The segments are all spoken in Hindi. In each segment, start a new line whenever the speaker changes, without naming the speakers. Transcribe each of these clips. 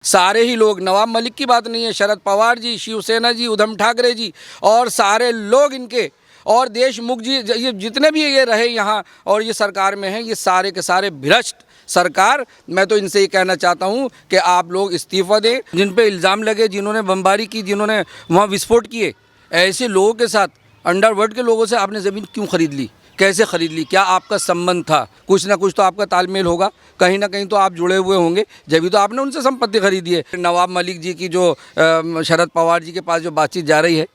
सारे ही लोग, नवाब मलिक की बात नहीं है, शरद पवार जी, शिवसेना जी, उद्धव ठाकरे जी और सारे लोग इनके, और देशमुख जी, ये जितने भी ये रहे यहाँ और ये सरकार में हैं, ये सारे के सारे भ्रष्ट सरकार। मैं तो इनसे ये कहना चाहता हूँ कि आप लोग इस्तीफ़ा दें। जिन पे इल्ज़ाम लगे, जिन्होंने बमबारी की, जिन्होंने वहाँ विस्फोट किए, ऐसे लोगों के साथ, अंडरवर्ल्ड के लोगों से आपने ज़मीन क्यों ख़रीद ली, कैसे ख़रीद ली, क्या आपका संबंध था? कुछ ना कुछ तो आपका तालमेल होगा, कहीं ना कहीं तो आप जुड़े हुए होंगे, जब भी तो आपने उनसे संपत्ति खरीदी है। नवाब मलिक जी की जो शरद पवार जी के पास जो बातचीत जा रही है,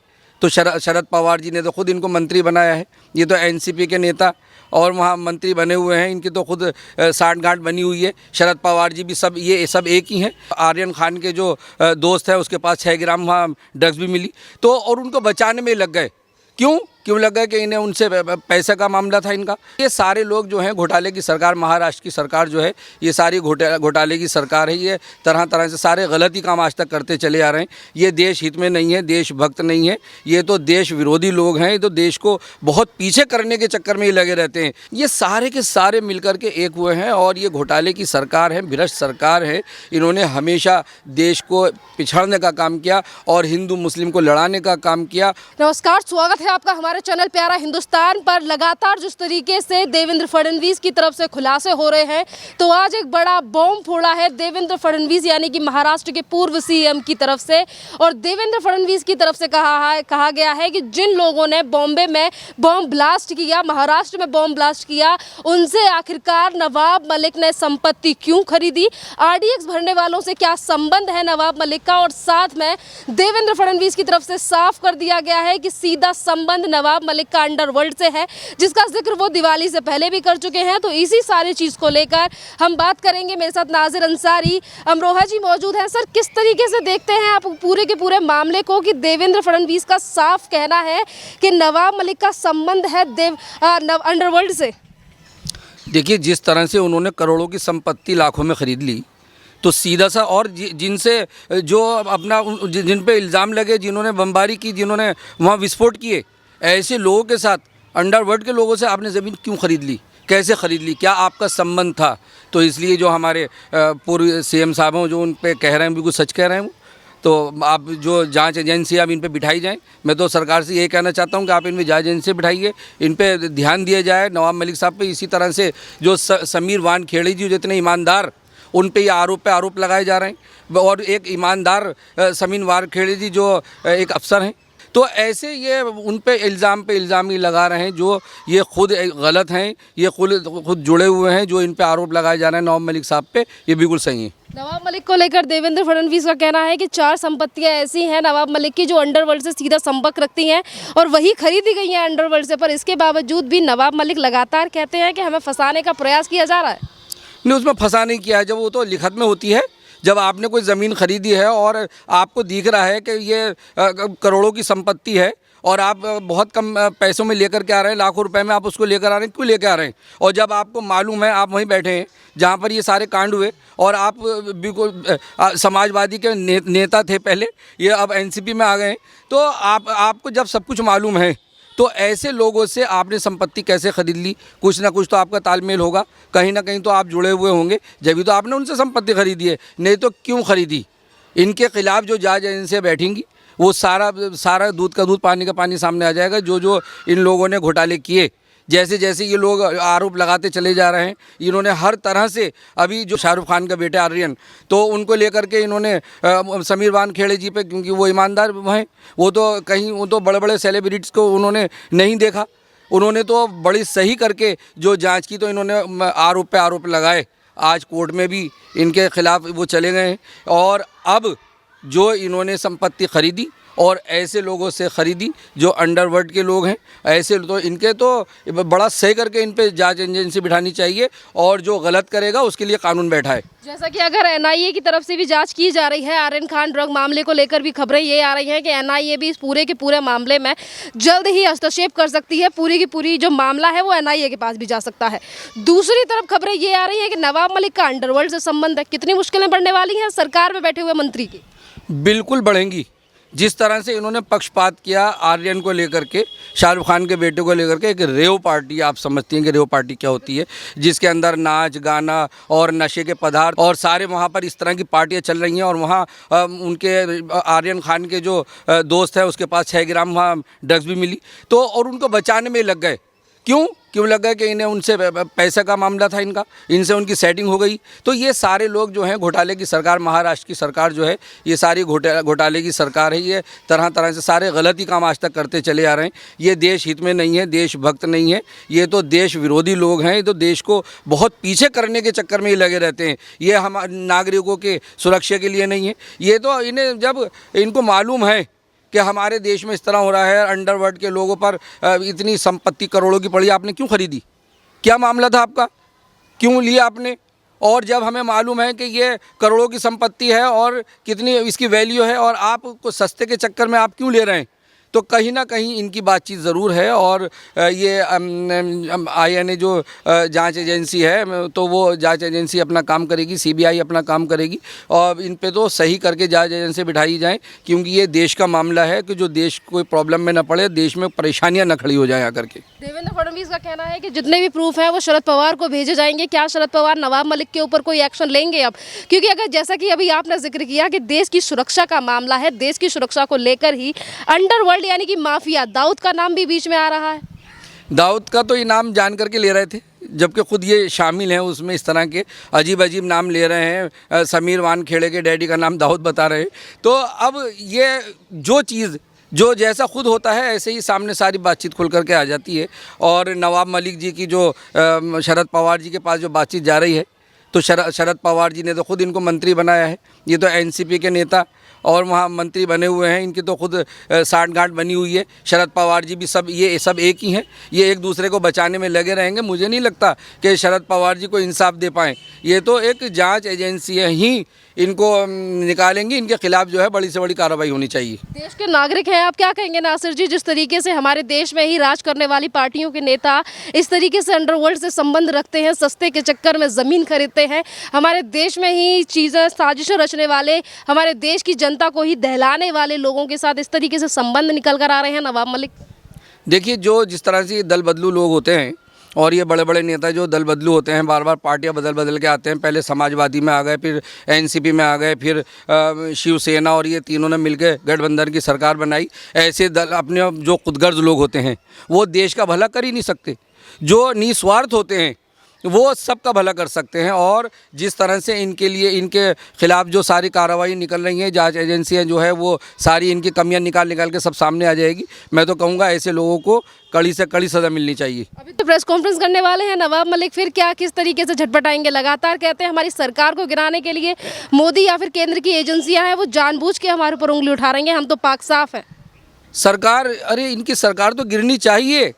तो शरद पवार जी ने तो खुद इनको मंत्री बनाया है। ये तो एनसीपी के नेता और वहाँ मंत्री बने हुए हैं, इनकी तो खुद साठगांठ बनी हुई है। शरद पवार जी भी सब ये सब एक ही हैं। आर्यन खान के जो दोस्त है, उसके पास 6 ग्राम वहाँ ड्रग्स भी मिली, तो और उनको बचाने में लग गए। क्यों लग गया कि इन्हें उनसे पैसे का मामला था इनका। ये सारे लोग जो हैं, घोटाले की सरकार, महाराष्ट्र की सरकार जो है, ये सारी घोटाले की सरकार है। ये तरह तरह से सारे गलती काम आज तक करते चले आ रहे हैं। ये देश हित में नहीं है, देशभक्त नहीं है, ये तो देश विरोधी लोग हैं। ये तो देश को बहुत पीछे करने के चक्कर में ही लगे रहते हैं। ये सारे के सारे मिलकर के एक हुए हैं और ये घोटाले की सरकार है, भ्रष्ट सरकार है। इन्होंने हमेशा देश को पिछाड़ने का काम किया और हिंदू मुस्लिम को लड़ाने का काम किया।
नमस्कार, स्वागत है आपका हमारे चैनल प्यारा हिंदुस्तान पर। लगातार जिस तरीके से देवेंद्र फडणवीस की तरफ से खुलासे हो रहे हैं, तो आज एक बड़ा बॉम्ब फोड़ा है देवेंद्र फडणवीस यानी कि महाराष्ट्र के पूर्व सीएम की तरफ से। और देवेंद्र फडणवीस की तरफ से कहा गया है कि जिन लोगों ने बॉम्बे में बॉम्ब ब्लास्ट किया, महाराष्ट्र में बॉम्ब ब्लास्ट किया, उनसे आखिरकार नवाब मलिक ने संपत्ति क्यों खरीदी, आरडीएक्स भरने वालों से क्या संबंध है नवाब मलिक का। और साथ में देवेंद्र फडणवीस की तरफ से साफ कर दिया गया है कि सीधा संबंध नवाब मलिक का अंडरवर्ल्ड से है, जिसका जिक्र वो दिवाली से पहले भी कर चुके हैं। तो इसी सारी चीज को लेकर हम बात करेंगे। मेरे साथ नाजिर अंसारी, अमरोहा जी मौजूद हैं। सर, किस तरीके से देखते हैं आप पूरे के पूरे मामले को कि देवेंद्र फडणवीस का साफ कहना है कि नवाब मलिक का संबंध है अंडरवर्ल्ड से?
देखिए, जिस तरह से उन्होंने करोड़ों की संपत्ति लाखों में खरीद ली, तो सीधा सा, और जिनसे जो अपना जिन पे इल्ज़ाम लगे, जिन्होंने बमबारी की, जिन्होंने वहाँ विस्फोट किए, ऐसे लोगों के साथ, अंडरवर्ल्ड के लोगों से आपने ज़मीन क्यों खरीद ली, कैसे ख़रीद ली, क्या आपका संबंध था? तो इसलिए जो हमारे पूर्व सीएम साहब हैं, जो उन पे कह रहे हैं, बिल्कुल सच कह रहे हैं। तो आप जो जांच एजेंसी अब इन पे बिठाई जाए। मैं तो सरकार से ये कहना चाहता हूँ कि आप इनमें जांच एजेंसी बिठाइए, इन पे ध्यान दिया जाए, नवाब मलिक साहब पे। इसी तरह से जो समीर वानखेड़े जी जितने ईमानदार, उन पे ये आरोप लगाए जा रहे हैं। और एक ईमानदार समीर वानखेड़े जी जो एक अफसर हैं, तो ऐसे ये उन पे इल्ज़ाम ही लगा रहे हैं, जो ये खुद गलत हैं, ये खुद जुड़े हुए हैं। जो इन पे आरोप लगाए जा रहे हैं नवाब मलिक साहब पे, ये बिल्कुल सही है।
नवाब मलिक को लेकर देवेंद्र फडणवीस का कहना है कि 4 संपत्तियां ऐसी हैं नवाब मलिक की जो अंडरवर्ल्ड से सीधा संपर्क रखती हैं और वही खरीदी गई हैं अंडरवर्ल्ड से। पर इसके बावजूद भी नवाब मलिक लगातार कहते हैं कि हमें फंसाने का प्रयास किया जा रहा है।
नहीं, उसमें फंसा नहीं किया है। जब वो तो लिखत में होती है, जब आपने कोई ज़मीन खरीदी है और आपको दिख रहा है कि ये करोड़ों की संपत्ति है और आप बहुत कम पैसों में लेकर के आ रहे हैं, लाखों रुपए में आप उसको लेकर आ रहे हैं, क्यों लेकर आ रहे हैं? और जब आपको मालूम है, आप वहीं बैठे हैं जहाँ पर ये सारे कांड हुए, और आप बिल्कुल समाजवादी के नेता थे पहले, ये अब एनसीपी में आ गए हैं, तो आपको जब सब कुछ मालूम है, तो ऐसे लोगों से आपने संपत्ति कैसे खरीद ली? कुछ ना कुछ तो आपका तालमेल होगा, कहीं ना कहीं तो आप जुड़े हुए होंगे, जब भी तो आपने उनसे संपत्ति खरीदी है। नहीं तो क्यों खरीदी? इनके खिलाफ जो जांच एजेंसियां बैठेंगी, वो सारा दूध का दूध, पानी का पानी सामने आ जाएगा। जो इन लोगों ने घोटाले किए, जैसे जैसे ये लोग आरोप लगाते चले जा रहे हैं, इन्होंने हर तरह से, अभी जो शाहरुख खान का बेटा आर्यन, तो उनको लेकर के इन्होंने समीर वानखेड़े जी पे, क्योंकि वो ईमानदार हैं, वो तो बड़े बड़े सेलिब्रिटीज़ को उन्होंने नहीं देखा, उन्होंने तो बड़ी सही करके जो जांच की, तो इन्होंने आरोप पे आरोप लगाए। आज कोर्ट में भी इनके खिलाफ वो चले गए हैं। और अब जो इन्होंने संपत्ति खरीदी और ऐसे लोगों से खरीदी जो अंडरवर्ल्ड के लोग हैं, ऐसे तो इनके तो बड़ा सही करके इन पे जांच एजेंसी बिठानी चाहिए, और जो गलत करेगा उसके लिए कानून बैठा है।
जैसा कि अगर एनआईए की तरफ से भी जांच की जा रही है, आर्यन खान ड्रग मामले को लेकर भी खबरें ये आ रही हैं कि एनआईए भी इस पूरे के पूरे मामले में जल्द ही हस्तक्षेप कर सकती है। पूरी की पूरी जो मामला है वो एनआईए के पास भी जा सकता है। दूसरी तरफ खबरें ये आ रही हैं कि नवाब मलिक का अंडरवर्ल्ड से संबंध है। कितनी मुश्किलें बढ़ने वाली हैं सरकार में बैठे हुए मंत्री की?
बिल्कुल बढ़ेंगी, जिस तरह से इन्होंने पक्षपात किया आर्यन को लेकर के, शाहरुख खान के बेटे को लेकर के, एक रेव पार्टी, आप समझती हैं कि रेव पार्टी क्या होती है, जिसके अंदर नाच गाना और नशे के पदार्थ और सारे वहाँ पर इस तरह की पार्टियाँ चल रही हैं। और वहाँ उनके आर्यन खान के जो दोस्त है उसके पास 6 ग्राम वहाँ ड्रग्स भी मिली, तो और उनको बचाने में लग गए। क्यों लग गए कि इन्हें उनसे पैसे का मामला था, इनसे उनकी सेटिंग हो गई। तो ये सारे लोग जो हैं घोटाले की सरकार, महाराष्ट्र की सरकार जो है ये सारी घोटाले की सरकार है। ये तरह तरह से सारे गलत ही काम आज तक करते चले आ रहे हैं। ये देश हित में नहीं है, देशभक्त नहीं है, ये तो देश विरोधी लोग हैं। ये तो देश को बहुत पीछे करने के चक्कर में ही लगे रहते हैं। ये हम नागरिकों के सुरक्षा के लिए नहीं है। ये तो इन्हें जब इनको मालूम है कि हमारे देश में इस तरह हो रहा है, अंडरवर्ल्ड के लोगों पर इतनी संपत्ति करोड़ों की पड़ी, आपने क्यों खरीदी? क्या मामला था आपका? क्यों लिया आपने? और जब हमें मालूम है कि ये करोड़ों की संपत्ति है और कितनी इसकी वैल्यू है और आपको सस्ते के चक्कर में आप क्यों ले रहे हैं? तो कहीं ना कहीं इनकी बातचीत ज़रूर है। और ये INA जो जांच एजेंसी है, तो वो जांच एजेंसी अपना काम करेगी, CBI अपना काम करेगी और इन पे तो सही करके जांच एजेंसी बिठाई जाए, क्योंकि ये देश का मामला है कि जो देश कोई प्रॉब्लम में न पड़े, देश में परेशानियां न खड़ी हो जाए आकर के।
देवेंद्र फडणवीस का कहना है कि जितने भी प्रूफ हैं वो शरद पवार को भेजे जाएंगे। क्या शरद पवार नवाब मलिक के ऊपर कोई एक्शन लेंगे अब? क्योंकि अगर जैसा कि अभी आपने जिक्र किया कि देश की सुरक्षा का मामला है, देश की सुरक्षा को लेकर ही अंडरवर्ल्ड यानी कि माफिया दाऊद का नाम भी बीच में आ रहा है।
दाऊद का तो ये नाम जान करके ले रहे थे, जबकि खुद ये शामिल हैं उसमें। इस तरह के अजीब अजीब नाम ले रहे हैं। समीर वानखेड़े के डैडी का नाम दाऊद बता रहे हैं। तो अब ये जो चीज़ जो जैसा खुद होता है ऐसे ही सामने सारी बातचीत खुल करके आ जाती है। और नवाब मलिक जी की जो शरद पवार जी के पास जो बातचीत जा रही है, तो शरद पवार जी ने तो खुद इनको मंत्री बनाया है। ये तो NCP के नेता और वहाँ मंत्री बने हुए हैं, इनकी तो खुद साठगांठ बनी हुई है। शरद पवार जी भी ये सब एक ही हैं, ये एक दूसरे को बचाने में लगे रहेंगे। मुझे नहीं लगता कि शरद पवार जी को इंसाफ दे पाएँ। ये तो एक जांच एजेंसी ही इनको निकालेंगी, इनके खिलाफ जो है बड़ी से बड़ी कार्रवाई होनी चाहिए।
देश के नागरिक हैं, आप क्या कहेंगे नासिर जी, जिस तरीके से हमारे देश में ही राज करने वाली पार्टियों के नेता इस तरीके से अंडरवर्ल्ड से संबंध रखते हैं, सस्ते के चक्कर में ज़मीन खरीदते हैं, हमारे देश में ही चीज़ें साजिशें रचने वाले, हमारे देश की जनता को ही दहलाने वाले लोगों के साथ इस तरीके से संबंध निकल कर आ रहे हैं नवाब मलिक?
देखिए, जो जिस तरह से दल बदलू लोग होते हैं और ये बड़े बड़े नेता जो दल बदलू होते हैं, बार बार पार्टियां बदल के आते हैं। पहले समाजवादी में आ गए, फिर NCP में आ गए, फिर शिवसेना, और ये तीनों ने मिलकर गठबंधन की सरकार बनाई। ऐसे दल अपने जो खुदगर्ज लोग होते हैं वो देश का भला कर ही नहीं सकते। जो निस्वार्थ होते हैं वो सबका भला कर सकते हैं। और जिस तरह से इनके लिए, इनके खिलाफ जो सारी कार्रवाई निकल रही हैं, जांच एजेंसियां जो है वो सारी इनकी कमियां निकाल के सब सामने आ जाएगी। मैं तो कहूँगा ऐसे लोगों को कड़ी से कड़ी सज़ा मिलनी चाहिए।
अभी तो प्रेस कॉन्फ्रेंस करने वाले हैं नवाब मलिक, फिर क्या किस तरीके से झटपटाएंगे? लगातार कहते हैं हमारी सरकार को गिराने के लिए मोदी या फिर केंद्र की एजेंसियां हैं वो जानबूझ के हमारे ऊपर उंगली उठा रही हैं, हम तो पाक साफ हैं।
सरकार, अरे इनकी सरकार तो गिरनी चाहिए।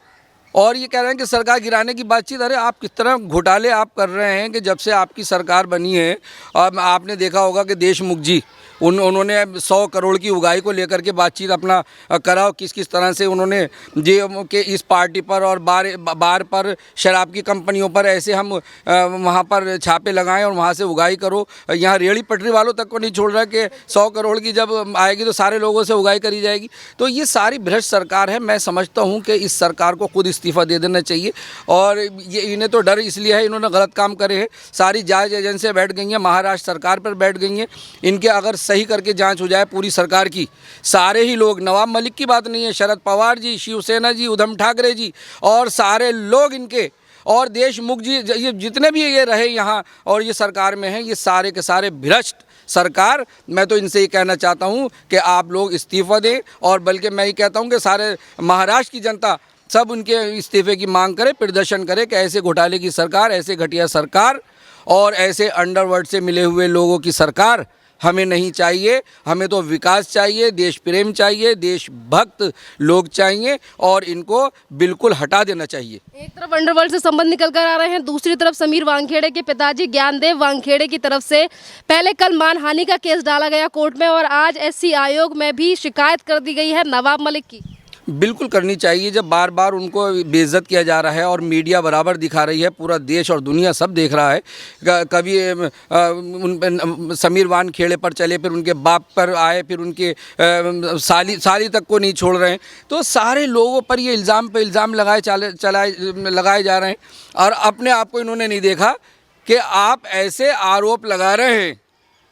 और ये कह रहे हैं कि सरकार गिराने की बातचीत, अरे आप किस तरह घोटाले आप कर रहे हैं कि जब से आपकी सरकार बनी है, अब आपने देखा होगा कि देशमुख जी उन्होंने 100 करोड़ की उगाही को लेकर के बातचीत अपना कराओ, किस तरह से उन्होंने जे के इस पार्टी पर और बार पर शराब की कंपनियों पर ऐसे हम वहाँ पर छापे लगाएं और वहाँ से उगाही करो। यहाँ रेहड़ी पटरी वालों तक को नहीं छोड़ रहा कि 100 करोड़ की जब आएगी तो सारे लोगों से उगाही करी जाएगी। तो ये सारी भ्रष्ट सरकार है। मैं समझता हूँ कि इस सरकार को खुद इस्तीफ़ा दे देना चाहिए। और ये इन्हें तो डर इसलिए है, इन्होंने गलत काम करे हैं। सारी जांच एजेंसियाँ बैठ गई हैं, महाराष्ट्र सरकार पर बैठ गई हैं। इनके अगर सही करके जांच हो जाए पूरी सरकार की, सारे ही लोग, नवाब मलिक की बात नहीं है, शरद पवार जी, शिवसेना जी, उद्धव ठाकरे जी और सारे लोग इनके, और देशमुख जी, ये जितने भी ये रहे यहाँ और ये सरकार में हैं, ये सारे के सारे भ्रष्ट सरकार। मैं तो इनसे ये कहना चाहता हूँ कि आप लोग इस्तीफ़ा दें। और बल्कि मैं ये कहता हूँ कि सारे महाराष्ट्र की जनता सब उनके इस्तीफ़े की मांग करे, प्रदर्शन करे कि ऐसे घोटाले की सरकार, ऐसे घटिया सरकार और ऐसे अंडरवर्ल्ड से मिले हुए लोगों की सरकार हमें नहीं चाहिए। हमें तो विकास चाहिए, देश प्रेम चाहिए, देशभक्त लोग चाहिए और इनको बिल्कुल हटा देना चाहिए।
एक तरफ अंडरवर्ल्ड से संबंध निकल कर आ रहे हैं, दूसरी तरफ समीर वानखेड़े के पिताजी ज्ञानदेव वानखेड़े की तरफ से पहले कल मानहानि का केस डाला गया कोर्ट में और आज SC आयोग में भी शिकायत कर दी गई है नवाब मलिक की।
बिल्कुल करनी चाहिए। जब बार बार उनको बेइज्जत किया जा रहा है और मीडिया बराबर दिखा रही है, पूरा देश और दुनिया सब देख रहा है। कभी उन समीर वानखेड़े पर चले, फिर उनके बाप पर आए, फिर उनके साली तक को नहीं छोड़ रहे हैं। तो सारे लोगों पर ये इल्ज़ाम पे इल्ज़ाम लगाए जा रहे हैं और अपने आप को इन्होंने नहीं देखा कि आप ऐसे आरोप लगा रहे हैं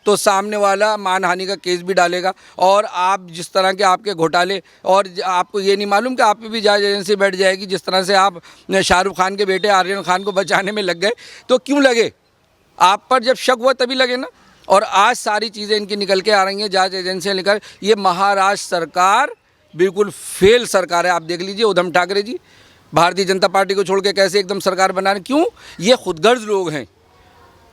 तो सामने वाला मानहानि का केस भी डालेगा। और आप जिस तरह के आपके घोटाले, और आपको ये नहीं मालूम कि आप पे भी जांच एजेंसी बैठ जाएगी। जिस तरह से आप शाहरुख खान के बेटे आर्यन खान को बचाने में लग गए, तो क्यों लगे? आप पर जब शक हुआ तभी लगे ना। और आज सारी चीज़ें इनकी निकल के आ रही हैं, जांच एजेंसियाँ निकल। ये महाराष्ट्र सरकार बिल्कुल फेल सरकार है। आप देख लीजिए उद्धव ठाकरे जी भारतीय जनता पार्टी को छोड़ के कैसे एकदम सरकार बना रहे। क्यों? ये खुदगर्ज लोग हैं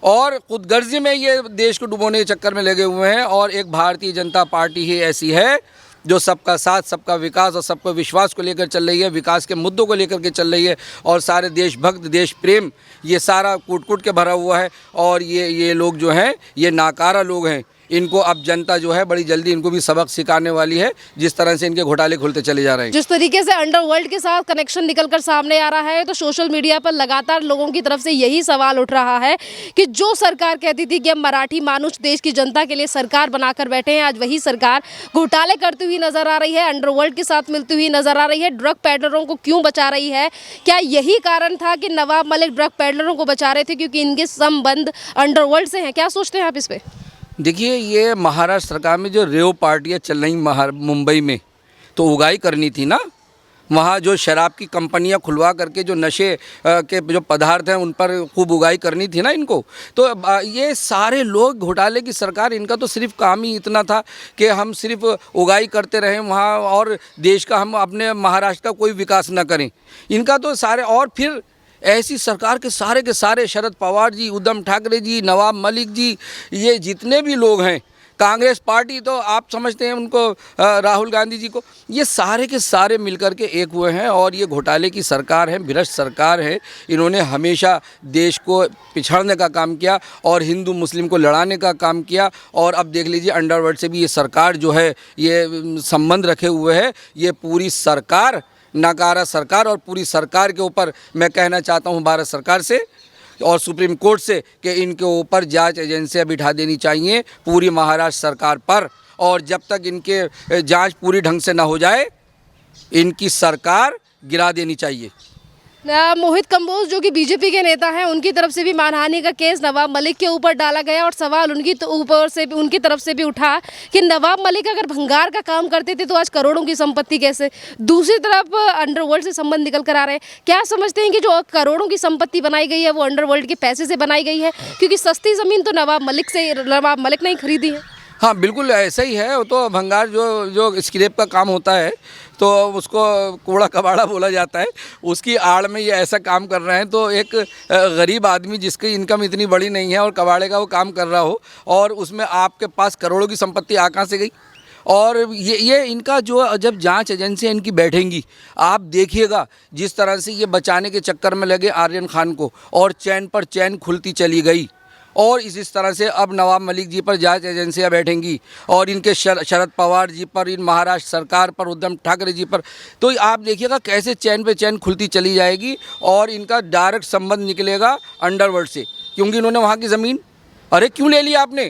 और खुदगर्जी में ये देश को डुबोने के चक्कर में लगे हुए हैं। और एक भारतीय जनता पार्टी ही ऐसी है जो सबका साथ, सबका विकास और सबका विश्वास को लेकर चल रही है, विकास के मुद्दों को लेकर के चल रही है। और सारे देशभक्त, देश प्रेम, ये सारा कूट के भरा हुआ है। और ये लोग जो हैं, ये नाकारा लोग हैं। इनको अब जनता जो है बड़ी जल्दी इनको भी सबक सिखाने वाली है, जिस तरह से इनके घोटाले खुलते चले जा रहे हैं।
जिस तरीके से अंडरवर्ल्ड के साथ कनेक्शन निकलकर सामने आ रहा है, तो सोशल मीडिया पर लगातार लोगों की तरफ से यही सवाल उठ रहा है कि जो सरकार कहती थी कि हम मराठी मानुष देश की जनता के लिए सरकार बनाकर बैठे हैं, आज वही सरकार घोटाले करती हुई नजर आ रही है, अंडरवर्ल्ड के साथ मिलती हुई नजर आ रही है। ड्रग पैडलरों को क्यों बचा रही है? क्या यही कारण था कि नवाब मलिक ड्रग पैडलरों को बचा रहे थे क्योंकि इनके संबंध अंडरवर्ल्ड से हैं? क्या सोचते हैं आप इस पे?
देखिए, ये महाराष्ट्र सरकार में जो रेव पार्टियाँ चल रही मुंबई में, तो उगाई करनी थी ना। वहाँ जो शराब की कंपनियाँ खुलवा करके जो नशे के जो पदार्थ हैं उन पर खूब उगाई करनी थी ना इनको। तो ये सारे लोग घोटाले की सरकार, इनका तो सिर्फ काम ही इतना था कि हम सिर्फ उगाई करते रहें वहाँ और देश का, हम अपने महाराष्ट्र का कोई विकास ना करें। इनका तो सारे, और फिर ऐसी सरकार के सारे शरद पवार जी, उद्धव ठाकरे जी, नवाब मलिक जी, ये जितने भी लोग हैं, कांग्रेस पार्टी तो आप समझते हैं उनको, राहुल गांधी जी को, ये सारे के सारे मिलकर के एक हुए हैं। और ये घोटाले की सरकार है, भ्रष्ट सरकार है। इन्होंने हमेशा देश को पिछड़ने का काम किया और हिंदू मुस्लिम को लड़ाने का काम किया। और अब देख लीजिए अंडरवर्ल्ड से भी ये सरकार जो है ये संबंध रखे हुए है। ये पूरी सरकार नाकारा सरकार, और पूरी सरकार के ऊपर मैं कहना चाहता हूँ भारत सरकार से और सुप्रीम कोर्ट से कि इनके ऊपर जांच एजेंसियां बिठा देनी चाहिए पूरी महाराष्ट्र सरकार पर। और जब तक इनके जांच पूरी ढंग से ना हो जाए, इनकी सरकार गिरा देनी चाहिए।
मोहित कंबोज जो कि बीजेपी के नेता हैं, उनकी तरफ से भी मानहानि का केस नवाब मलिक के ऊपर डाला गया और सवाल उनकी उनकी तरफ से भी उठा कि नवाब मलिक अगर भंगार का काम करते थे तो आज करोड़ों की संपत्ति कैसे? दूसरी तरफ अंडरवर्ल्ड से संबंध निकल कर आ रहे हैं। क्या समझते हैं कि जो करोड़ों की संपत्ति बनाई गई है वो अंडरवर्ल्ड के पैसे से बनाई गई है? क्योंकि सस्ती ज़मीन तो नवाब मलिक ने ही खरीदी है।
हाँ, बिल्कुल ऐसा ही है। वो तो भंगार जो स्क्रैप का काम होता है तो उसको कूड़ा कबाड़ा बोला जाता है। उसकी आड़ में ये ऐसा काम कर रहे हैं। तो एक गरीब आदमी जिसकी इनकम इतनी बड़ी नहीं है और कबाड़े का वो काम कर रहा हो, और उसमें आपके पास करोड़ों की संपत्ति आ कहाँ से गई? और ये इनका जो जब जांच एजेंसियाँ इनकी बैठेंगी, आप देखिएगा जिस तरह से ये बचाने के चक्कर में लगे आर्यन खान को, और चैन पर चैन खुलती चली गई। और इस तरह से अब नवाब मलिक जी पर जांच एजेंसियां बैठेंगी और इनके शरद पवार जी पर, इन महाराष्ट्र सरकार पर, उद्धव ठाकरे जी पर। तो आप देखिएगा कैसे चैन पे चैन खुलती चली जाएगी और इनका डायरेक्ट संबंध निकलेगा अंडरवर्ल्ड से। क्योंकि इन्होंने वहाँ की ज़मीन, अरे क्यों ले लिया आपने?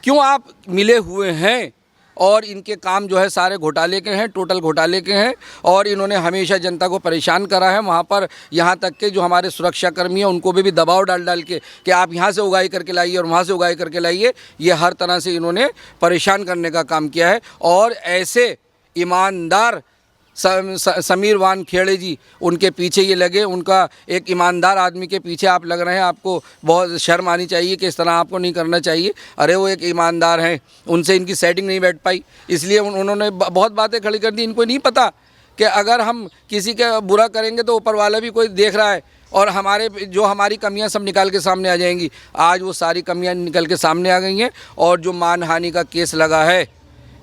क्यों आप मिले हुए हैं? और इनके काम जो है सारे घोटाले के हैं, टोटल घोटाले के हैं। और इन्होंने हमेशा जनता को परेशान करा है। वहाँ पर यहाँ तक के जो हमारे सुरक्षाकर्मी हैं उनको भी दबाव डाल के कि आप यहाँ से उगाई करके लाइए और वहाँ से उगाई करके लाइए। ये हर तरह से इन्होंने परेशान करने का काम किया है। और ऐसे ईमानदार समीर वानखेड़े जी, उनके पीछे ये लगे। उनका एक ईमानदार आदमी के पीछे आप लग रहे हैं। आपको बहुत शर्म आनी चाहिए कि इस तरह आपको नहीं करना चाहिए। अरे वो एक ईमानदार हैं, उनसे इनकी सेटिंग नहीं बैठ पाई, इसलिए उन्होंने बहुत बातें खड़ी कर दी। इनको नहीं पता कि अगर हम किसी का बुरा करेंगे तो ऊपर वाला भी कोई देख रहा है और हमारी कमियां सब निकाल के सामने आ जाएंगी। आज वो सारी कमियां निकल के सामने आ गई हैं। और जो मानहानि का केस लगा है,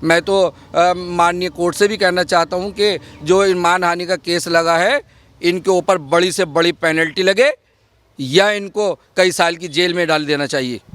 मैं तो माननीय कोर्ट से भी कहना चाहता हूं कि जो मानहानि का केस लगा है, इनके ऊपर बड़ी से बड़ी पेनल्टी लगे या इनको कई साल की जेल में डाल देना चाहिए।